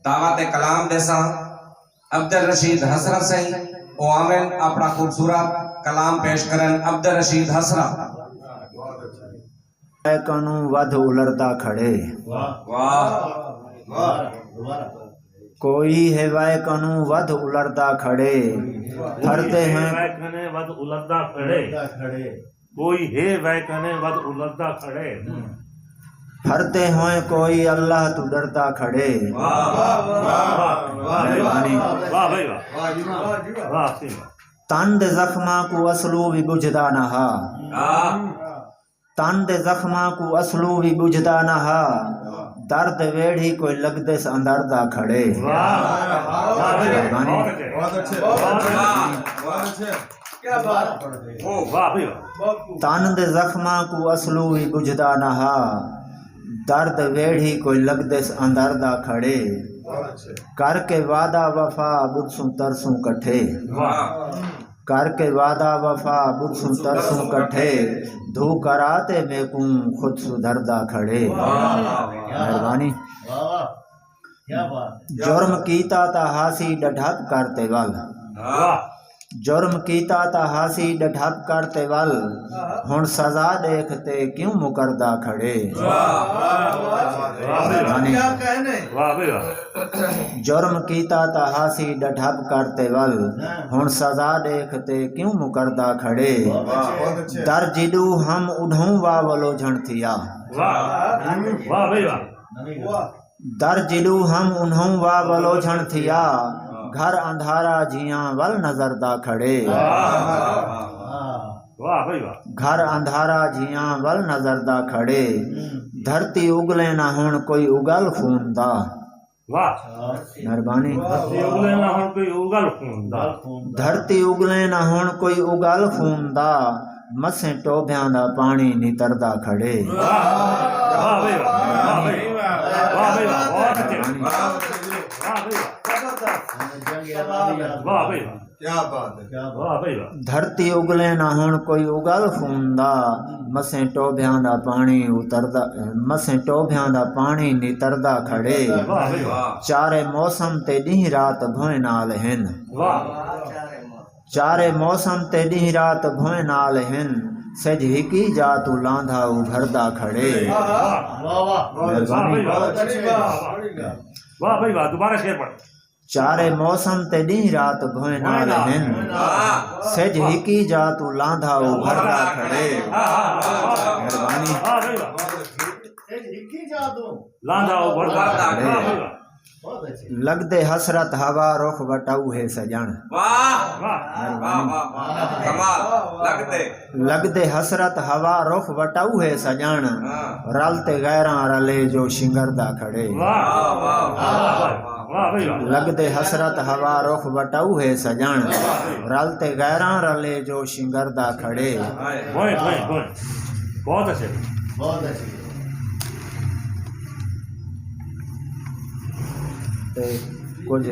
दावत कलाम देसा अब्दुल रशीद हसरत सही ओ आमिन अपना खूबसूरत कलाम पेश करन। अब्दुल रशीद हसरत कनू वध उलरदा खड़े कोई है वह कनू वध उलरदा खड़े फरते हैं वध उलरदा खड़े कोई है वह कने वध उलरदा खड़े फरते हैं कोई अल्लाह तू डरता खड़े। मेहरबानी तंद जख्मा को असलू भी बुझदा नहा तंद जख्मा को असलू भी बुझदा नहा दर्द वेड़ी कोई लगदे अंदरदा खड़े। तंद जख्मा को असलू भी बुझदा नहा दर्द वेड़ी कोई लगदे अंदरदा खड़े करके वादा वफा बुरसू तरसू कट्ठे करके वादा वफा बुरसू तरसू कट्ठे धू कराते में कूं खुद सुधरदा खड़े। मेहरबानी जुर्म कीता ता हासी डढप करते वल जुर्म कीता ता हासी डढप करते वल हुण सजा देखते क्यों मुकरदा खड़े। जुर्म कीता ता हासी डढप करते वल हुण सजा देखते क्यों मुकरदा खड़े दर जिडू हम उढ़ूं वावलो झण थिया दर जिडू हम उन्हों वावलो झण थिया घर अंधारा जिया वल नजरदा खड़े घर अंधारा जिया वल नजरदा खड़े धरती उगले ना हुण कोई उगल खूंदा। मेहरबानी धरती उगले ना हुण कोई उगल खूंदा मसे टोभ्यां दा पानी नितरदा खड़े। धरती उगले ना हुण कोई उगल खूंदा मसे टोभ्यां दा पानी उतरदा मसे टोभ्यां दा पानी नितरदा खड़े चारे मौसम ते ॾींहुं रात भोए नाल हिन चारे मौसम ते ॾींहुं रात भोए नाल हिन सज हिकी जा तू लांधा उभरदा खड़े। चारे मौसम ते ॾींहुं रात भोए नाल हिन सज हिकी जा तू लांधा उभरदा खड़े। मेहरबानी लगदे हसरत हवा रुख वटाऊ है सजन लगदे हसरत हवा रुख वटाऊ है सजन रलते गैरा रले जो शिंगरदा खड़े। लगदे हसरत हवा रुख वटाऊ है सजन रलते गैरा रले जो शिंगरदा खड़े। बहुत अच्छे बहुत अच्छे कुछ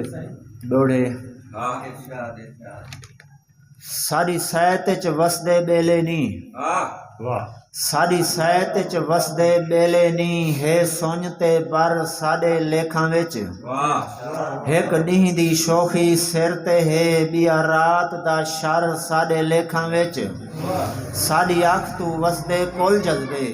डोड़े सारी सैत च वसदे बेले नी साडी सैत च वसदे बेले नी है सोñते पर साडे लेखां विच एक ॾींहुं दी शोखी सिर ते है ॿिया रात दा शर साडे लेखां विच साडी अख तू वसदे कुल जज़बे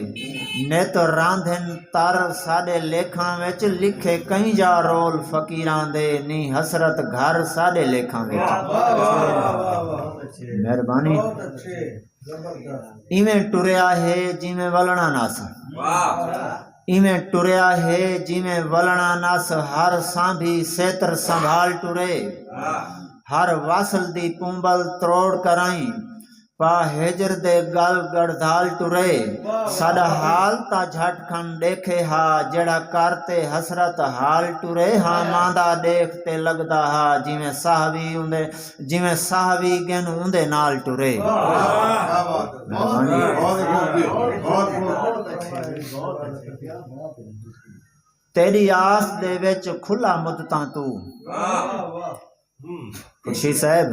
नित रांधिन तर साडे लेखां विच लिखे कई जा रोल फकीरां दे नी हसरत घर साडे लेखां विच। मेहरबानी इवें टुरिया है जिमें वलना नस इवें टुरिया है जिमें वलना नस हर सांभी सेतर संभाल टुरे हर वासल दी पुंबल त्रोड़ कराई पा हेजर दे गल गढ़धाल टुरे साडा हाल ता झट खन देखे हा जड़ा करते हसरत हाल टुरे हा मांदा देखते लगदा हा जिवें साहवी गेन उंदे नाल टुरे। तेरी आस दे विच खुला मुद्दतां तू खुशी साहब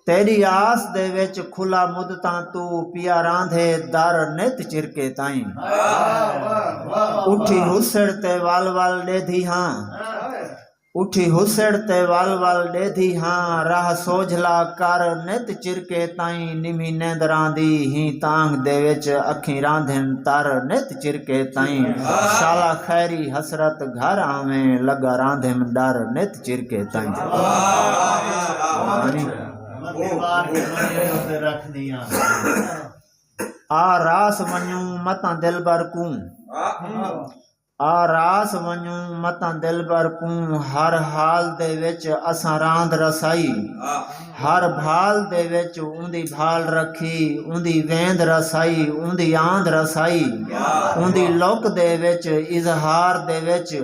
तेरी आस दे विच खुला मुदतां तू पिया रांधे दर नित चिरके ताईं उठी हुसड़ ते वल वल डेधी हां उठी हुसड़ ते वल वल डेधी हां राह सोझला कर नित चिरके ताईं निमी नेंदरां दी ही तांग दे विच अखीं रांधन तर नित चिरके ताईं शाला खैरी हसरत घर आवें लगा रांधेम डर नित चिरके ताईं आ रास वञूं मतां दिलबर कूं आ रास वञूं मतां दिलबर कूं हर हाल दे विच असां रांद रसाई हर भाल दे विच उंदी भाल रखी उंदी वेंद रसाई उंदी आंद रसाई उंदी लुक दे विच इजहार दे विच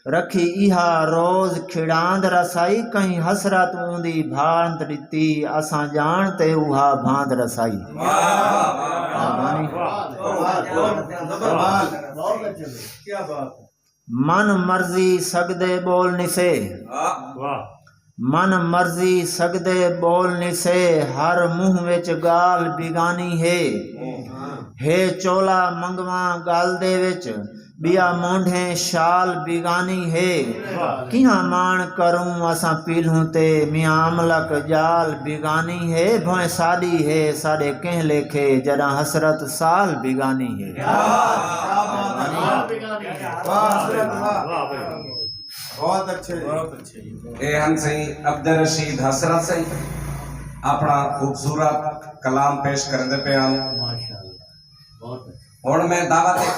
रखी इहा रोज खिड़ांद रसाई कहीं हसरत उंदी भांद दिती असां जान ते उहा भांद रसाई मन मर्जी सगदे बोल निसे वाह मन मर्जी सगदे बोल निसे हर मुंह विच गाल बिगानी है चोला मंगवा गाल दे विच बिया मोंढे शाल बिगानी है किहां मान करूं असां पीलूं ते मियां अमलक जाल बिगानी है भोए साडी है साडे कह लेखे जड़ा हसरत साल बिगानी है बहुत अच्छे ये हम सही अब्दुल रशीद हसरत सही अपना खूबसूरत कलाम पेश करते पे हम माशाल्लाह बहुत अच्छे हुण मैं दावत